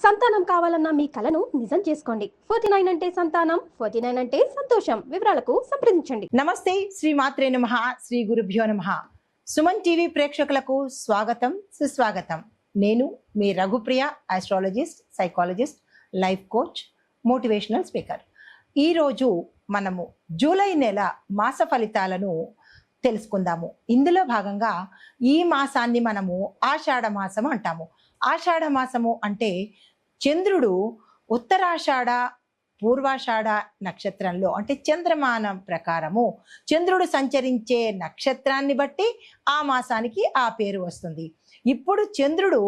సంతానం కావాలన్న మీ కలను నిజం చేసుకోండి. 49 అంటే సంతానం, 49 అంటే సంతోషం. వివరాలకు సంప్రదించండి. నమస్తే, శ్రీ మాత్రే నమః, శ్రీ గురుభ్యో నమః. సుమన్ టీవీ ప్రేక్షకులకు స్వాగతం, సుస్వాగతం. నేను మీ Raghupriya, astrologist, psychologist, life coach, motivational speaker. ఈరోజు మనము జూలై నెల మాస ఫలితాలను తెలుసుకుందాము. ఇందులో భాగంగా ఈ మాసాన్ని మనము ఆషాఢ మాసం అంటాము. ఆషాఢ మాసము అంటే చంద్రుడు ఉత్తరాషాఢ పూర్వాషాఢ నక్షత్రంలో అంటే చంద్రమానం ప్రకారము చంద్రుడు సంచరించే నక్షత్రాన్ని బట్టి ఆ మాసానికి ఆ పేరు వస్తుంది. ఇప్పుడు చంద్రుడు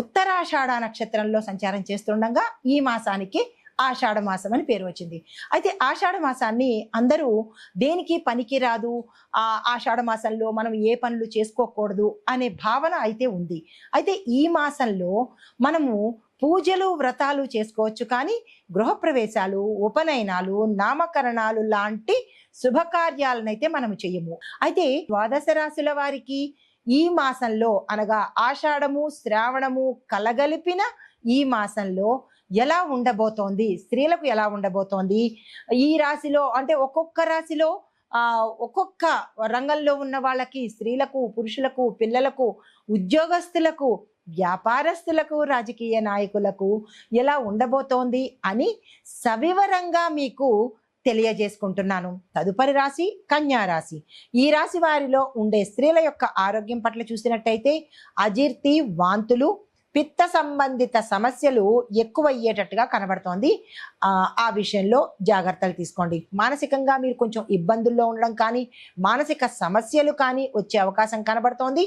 ఉత్తరాషాఢ నక్షత్రంలో సంచారం చేస్తుండగా ఈ మాసానికి ఆషాఢ మాసం అని పేరు వచ్చింది. అయితే ఆషాఢ మాసాన్ని అందరూ దేనికి పనికి రాదు, ఆషాఢ మాసంలో మనం ఏ పనులు చేసుకోకూడదు అనే భావన అయితే ఉంది. అయితే ఈ మాసంలో మనము పూజలు వ్రతాలు చేసుకోవచ్చు, కానీ గృహప్రవేశాలు, ఉపనయనాలు, నామకరణాలు లాంటి శుభకార్యాలనైతే మనము చెయ్యము. అయితే ద్వాదశ రాశుల వారికి ఈ మాసంలో అనగా ఆషాఢము శ్రావణము కలగలిపిన ఈ మాసంలో ఎలా ఉండబోతోంది, స్త్రీలకు ఎలా ఉండబోతోంది, ఈ రాశిలో అంటే ఒక్కొక్క రాశిలో ఒక్కొక్క రంగంలో ఉన్న వాళ్ళకి, స్త్రీలకు, పురుషులకు, పిల్లలకు, ఉద్యోగస్తులకు, వ్యాపారస్తులకు, రాజకీయ నాయకులకు ఎలా ఉండబోతోంది అని సవివరంగా మీకు తెలియజేసుకుంటున్నాను. తదుపరి రాశి కన్యా రాశి. ఈ రాశి వారిలో ఉండే స్త్రీల యొక్క ఆరోగ్యం పట్ల చూసినట్టయితే అజీర్తి, వాంతులు, పిత్త సంబంధిత సమస్యలు ఎక్కువయ్యేటట్టుగా కనబడుతోంది. ఆ విషయంలో జాగ్రత్తలు తీసుకోండి. మానసికంగా మీరు కొంచెం ఇబ్బందుల్లో ఉండడం కానీ, మానసిక సమస్యలు కానీ వచ్చే అవకాశం కనబడుతోంది.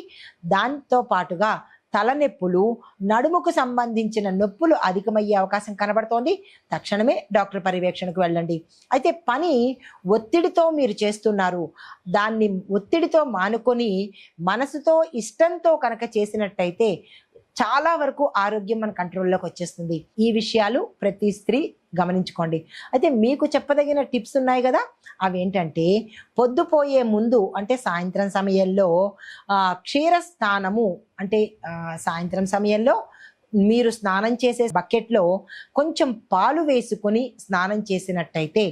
దాంతో పాటుగా తలనొప్పులు, నడుముకు సంబంధించిన నొప్పులు అధికమయ్యే అవకాశం కనబడుతోంది. తక్షణమే డాక్టర్ పర్యవేక్షణకు వెళ్ళండి. అయితే పని ఒత్తిడితో మీరు చేస్తున్నారు, దాన్ని ఒత్తిడితో మానుకొని మనసుతో ఇష్టంతో కనుక చేసినట్టయితే చాలా వరకు ఆరోగ్యం మన కంట్రోల్లోకి వచ్చేస్తుంది. ఈ విషయాలు ప్రతి స్త్రీ గమనించుకోండి. అయితే మీకు చెప్పదగిన టిప్స్ ఉన్నాయి కదా, అవేంటంటే పొద్దుపోయే ముందు అంటే సాయంత్రం సమయంలో క్షీర స్నానము అంటే సాయంత్రం సమయంలో మీరు స్నానం చేసే బకెట్లో కొంచెం పాలు వేసుకొని స్నానం చేసినట్టయితే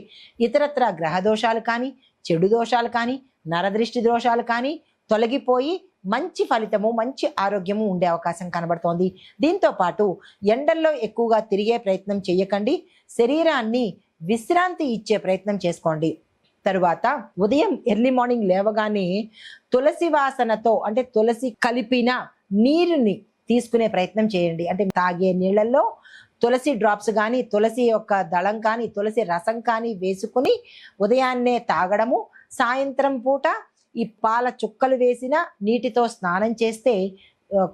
ఇతరత్ర గ్రహ దోషాలు కానీ, చెడు దోషాలు కానీ, నరదృష్టి దోషాలు కానీ తొలగిపోయి మంచి ఫలితము, మంచి ఆరోగ్యము ఉండే అవకాశం కనబడుతోంది. దీంతో పాటు ఎండల్లో ఎక్కువగా తిరిగే ప్రయత్నం చేయకండి. శరీరాన్ని విశ్రాంతి ఇచ్చే ప్రయత్నం చేసుకోండి. తరువాత ఉదయం ఎర్లీ మార్నింగ్ లేవగానే తులసి వాసనతో అంటే తులసి కలిపిన నీరుని తీసుకునే ప్రయత్నం చేయండి. అంటే తాగే నీళ్ళల్లో తులసి డ్రాప్స్ కానీ, తులసి యొక్క దళం కానీ, తులసి రసం కానీ వేసుకుని ఉదయాన్నే తాగడము. సాయంత్రం పూట ఈ పాల చుక్కలు వేసిన నీటితో స్నానం చేస్తే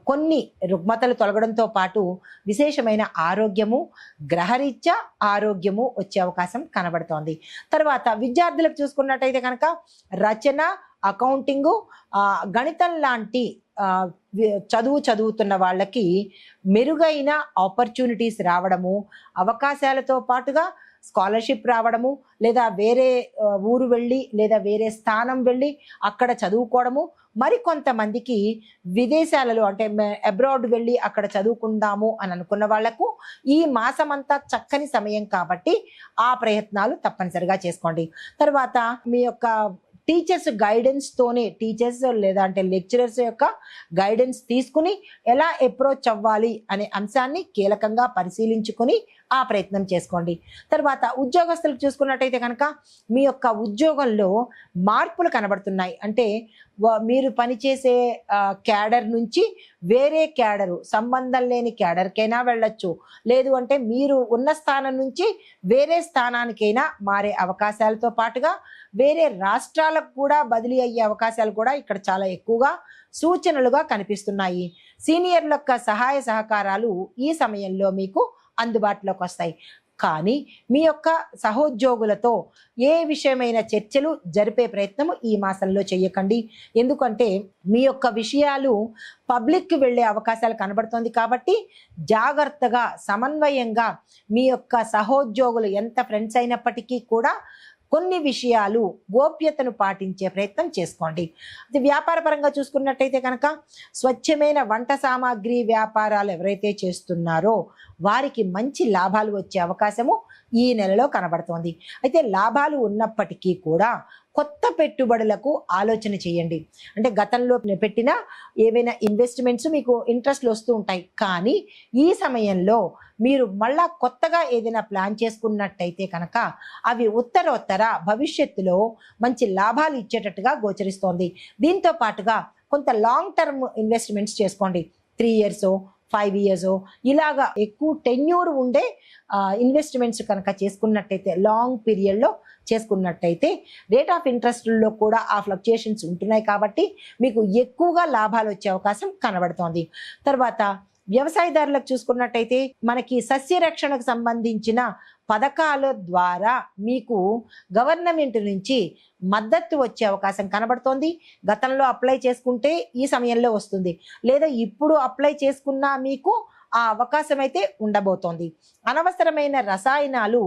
కొన్ని రుగ్మతలు తొలగడంతో పాటు విశేషమైన ఆరోగ్యము, గ్రహరీత్యా ఆరోగ్యము వచ్చే అవకాశం కనబడుతోంది. తర్వాత విద్యార్థులకు చూసుకున్నట్టయితే కనుక రచన, అకౌంటింగు, గణితం లాంటి చదువుతున్న వాళ్ళకి మెరుగైన ఆపర్చునిటీస్ రావడము, అవకాశాలతో పాటుగా స్కాలర్షిప్ రావడము, లేదా వేరే ఊరు వెళ్ళి లేదా వేరే స్థానం వెళ్ళి అక్కడ చదువుకోవడము, మరికొంతమందికి విదేశాలలో అంటే అబ్రాడ్ వెళ్ళి అక్కడ చదువుకుందాము అని అనుకున్న వాళ్లకు ఈ మాసమంతా చక్కని సమయం కాబట్టి ఆ ప్రయత్నాలు తప్పనిసరిగా చేసుకోండి. తర్వాత మీ యొక్క టీచర్స్ గైడెన్స్ తోనే, టీచర్స్ లేదా అంటే లెక్చరర్స్ యొక్క గైడెన్స్ తీసుకుని ఎలా అప్రోచ్ అవ్వాలి అనే అంశాన్ని కీలకంగా పరిశీలించుకుని ఆ ప్రయత్నం చేసుకోండి. తర్వాత ఉద్యోగస్తులకు చూసుకున్నట్టయితే కనుక మీ యొక్క ఉద్యోగంలో మార్పులు కనబడుతున్నాయి. అంటే మీరు పనిచేసే క్యాడర్ నుంచి వేరే క్యాడరు, సంబంధం లేని క్యాడర్కైనా వెళ్ళొచ్చు, లేదు అంటే మీరు ఉన్న స్థానం నుంచి వేరే స్థానానికైనా మారే అవకాశాలతో పాటుగా వేరే రాష్ట్రాలకు కూడా బదిలీ అయ్యే అవకాశాలు కూడా ఇక్కడ చాలా ఎక్కువగా సూచనలుగా కనిపిస్తున్నాయి. సీనియర్ల యొక్క సహాయ సహకారాలు ఈ సమయంలో మీకు అందుబాటులోకి వస్తాయి. కానీ మీ యొక్క సహోద్యోగులతో ఏ విషయమైన చర్చలు జరిపే ప్రయత్నము ఈ మాసంలో చేయకండి. ఎందుకంటే మీ యొక్క విషయాలు పబ్లిక్కి వెళ్ళే అవకాశాలు కనబడుతోంది కాబట్టి జాగ్రత్తగా, సమన్వయంగా మీ యొక్క సహోద్యోగులు ఎంత ఫ్రెండ్స్ అయినప్పటికీ కూడా కొన్ని విషయాలు గోప్యతను పాటించే ప్రయత్నం చేసుకోండి. అది వ్యాపార పరంగా చూసుకున్నట్టయితే కనుక స్వచ్ఛమైన వంట సామాగ్రి వ్యాపారాలు ఎవరైతే చేస్తున్నారో వారికి మంచి లాభాలు వచ్చే అవకాశము ఈ నెలలో కనబడుతోంది. అయితే లాభాలు ఉన్నప్పటికీ కూడా కొత్త పెట్టుబడులకు ఆలోచన చేయండి. అంటే గతంలో పెట్టిన ఏవైనా ఇన్వెస్ట్మెంట్స్ మీకు ఇంట్రెస్ట్లు వస్తూ ఉంటాయి, కానీ ఈ సమయంలో మీరు మళ్ళా కొత్తగా ఏదైనా ప్లాన్ చేసుకున్నట్టయితే కనుక అవి ఉత్తరోత్తర భవిష్యత్తులో మంచి లాభాలు ఇచ్చేటట్టుగా గోచరిస్తోంది. దీంతో పాటుగా కొంత లాంగ్ టర్మ్ ఇన్వెస్ట్మెంట్స్ చేసుకోండి. 3 years 5 years ఇలాగా ఎక్కువ టెన్యూర్ ఉండే ఇన్వెస్ట్మెంట్స్ కనుక చేసుకున్నట్టయితే, లాంగ్ పీరియడ్లో చేసుకున్నట్టయితే రేట్ ఆఫ్ ఇంట్రెస్ట్లో కూడా ఆ ఫ్లక్చుయేషన్స్ ఉంటున్నాయి కాబట్టి మీకు ఎక్కువగా లాభాలు వచ్చే అవకాశం కనబడుతోంది. తర్వాత వ్యవసాయదారులకు చూసుకున్నట్టయితే మనకి సస్యరక్షణకు సంబంధించిన పథకాల ద్వారా మీకు గవర్నమెంట్ నుంచి మద్దతు వచ్చే అవకాశం కనబడుతోంది. గతంలో అప్లై చేసుకుంటే ఈ సమయంలో వస్తుంది, లేదా ఇప్పుడు అప్లై చేసుకున్నా మీకు ఆ అవకాశం అయితే ఉండబోతోంది. అనవసరమైన రసాయనాలు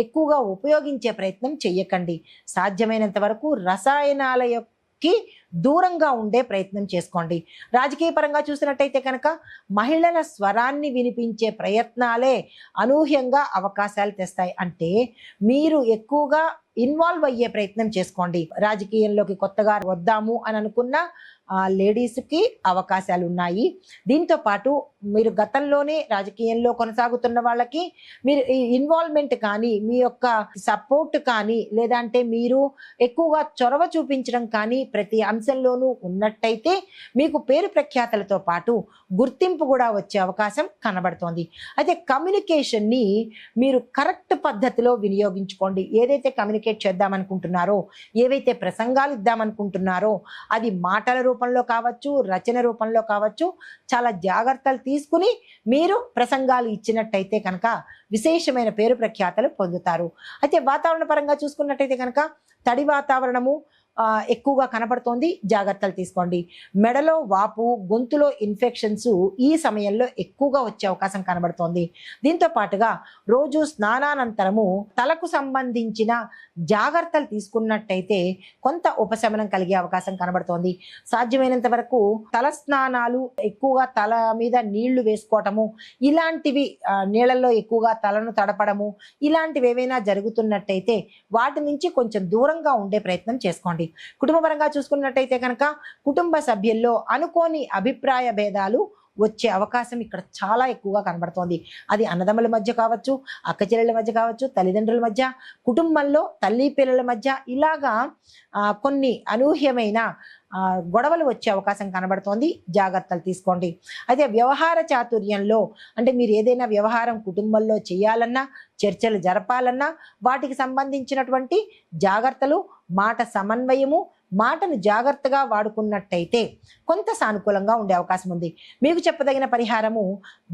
ఎక్కువగా ఉపయోగించే ప్రయత్నం చెయ్యకండి. సాధ్యమైనంత వరకు రసాయనాలకి దూరంగా ఉండే ప్రయత్నం చేసుకోండి. రాజకీయ పరంగా చూసినట్టయితే కనుక మహిళల స్వరాన్ని వినిపించే ప్రయత్నాలే అనూహ్యంగా అవకాశాలు తెస్తాయి. అంటే మీరు ఎక్కువగా ఇన్వాల్వ్ అయ్యే ప్రయత్నం చేసుకోండి. రాజకీయంలోకి కొత్తగా వద్దాము అని అనుకున్న లేడీస్కి అవకాశాలు ఉన్నాయి. దీంతో పాటు మీరు గతంలోనే రాజకీయంలో కొనసాగుతున్న వాళ్ళకి మీరు ఇన్వాల్వ్మెంట్ కానీ, మీ యొక్క సపోర్ట్ కానీ, లేదంటే మీరు ఎక్కువగా చొరవ చూపించడం కానీ ప్రతి అంశంలోనూ ఉన్నట్టయితే మీకు పేరు ప్రఖ్యాతలతో పాటు గుర్తింపు కూడా వచ్చే అవకాశం కనబడుతోంది. అయితే కమ్యూనికేషన్ని మీరు కరెక్ట్ పద్ధతిలో వినియోగించుకోండి. ఏదైతే కమ్యూనికేట్ చేద్దామనుకుంటున్నారో, ఏవైతే ప్రసంగాలు ఇద్దామనుకుంటున్నారో అది మాటల రూపంలో కావచ్చు, రచన రూపంలో కావచ్చు, చాలా జాగ్రత్తలు తీసుకుని మీరు ప్రసంగాలు ఇచ్చినట్టయితే కనుక విశేషమైన పేరు ప్రఖ్యాతలు పొందుతారు. అయితే వాతావరణ పరంగా చూసుకున్నట్టయితే కనుక తడి వాతావరణము ఎక్కువగా కనబడుతోంది, జాగ్రత్తలు తీసుకోండి. మెడలో వాపు, గొంతులో ఇన్ఫెక్షన్స్ ఈ సమయంలో ఎక్కువగా వచ్చే అవకాశం కనబడుతోంది. దీంతో పాటుగా రోజు స్నానానంతరము తలకు సంబంధించిన జాగ్రత్తలు తీసుకున్నట్టయితే కొంత ఉపశమనం కలిగే అవకాశం కనబడుతోంది. సాధ్యమైనంత వరకు తల స్నానాలు, ఎక్కువగా తల మీద నీళ్లు వేసుకోవటము, ఇలాంటివి నీళ్ళల్లో ఎక్కువగా తలను తడపడము, ఇలాంటివి ఏవైనా జరుగుతున్నట్టయితే వాటి నుంచి కొంచెం దూరంగా ఉండే ప్రయత్నం చేసుకోండి. కుటుంబ పరంగా చూసుకున్నట్టయితే కనుక కుటుంబ సభ్యుల్లో అనుకోని అభిప్రాయ భేదాలు వచ్చే అవకాశం ఇక్కడ చాలా ఎక్కువగా కనబడుతోంది. అది అన్నదమ్ముల మధ్య కావచ్చు, అక్క చెల్లెల మధ్య కావచ్చు, తల్లిదండ్రుల మధ్య, కుటుంబంలో తల్లి పిల్లల మధ్య, ఇలాగా కొన్ని అనూహ్యమైన గొడవలు వచ్చే అవకాశం కనబడుతోంది. జాగ్రత్తలు తీసుకోండి. అయితే వ్యవహార చాతుర్యంలో, అంటే మీరు ఏదైనా వ్యవహారం కుటుంబంలో చేయాలన్నా, చర్చలు జరపాలన్నా వాటికి సంబంధించినటువంటి జాగ్రత్తలు, మాట సమన్వయము, మాటను జాగ్రత్తగా వాడుకున్నట్టయితే కొంత సానుకూలంగా ఉండే అవకాశం ఉంది. మీకు చెప్పదగిన పరిహారము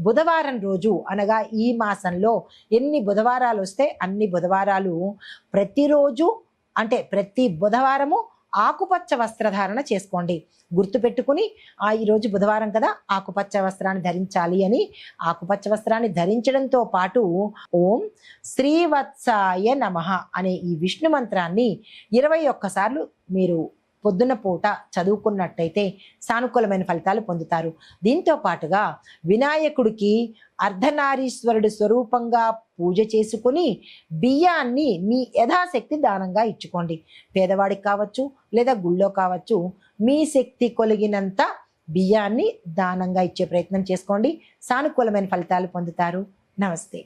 బుధవారం రోజు, అనగా ఈ మాసంలో ఎన్ని బుధవారాలు వస్తే అన్ని బుధవారాలు ప్రతిరోజు, అంటే ప్రతి బుధవారము ఆకుపచ్చ వస్త్రధారణ చేసుకోండి. గుర్తుపెట్టుకుని ఈరోజు బుధవారం కదా, ఆకుపచ్చ వస్త్రాన్ని ధరించాలి అని ఆకుపచ్చ వస్త్రాన్ని ధరించడంతో పాటు ఓం శ్రీవత్సాయ నమః అనే ఈ విష్ణు మంత్రాన్ని 21 సార్లు మీరు పొద్దున్న పూట చదువుకున్నట్టయితే సానుకూలమైన ఫలితాలు పొందుతారు. దీంతో పాటుగా వినాయకుడికి అర్ధనారీశ్వరుడు స్వరూపంగా పూజ చేసుకుని బియ్యాన్ని మీ యథాశక్తి దానంగా ఇచ్చుకోండి. పేదవాడికి కావచ్చు, లేదా గుళ్ళో కావచ్చు, మీ శక్తి కొలిగినంత బియ్యాన్ని దానంగా ఇచ్చే ప్రయత్నం చేసుకోండి. సానుకూలమైన ఫలితాలు పొందుతారు. నమస్తే.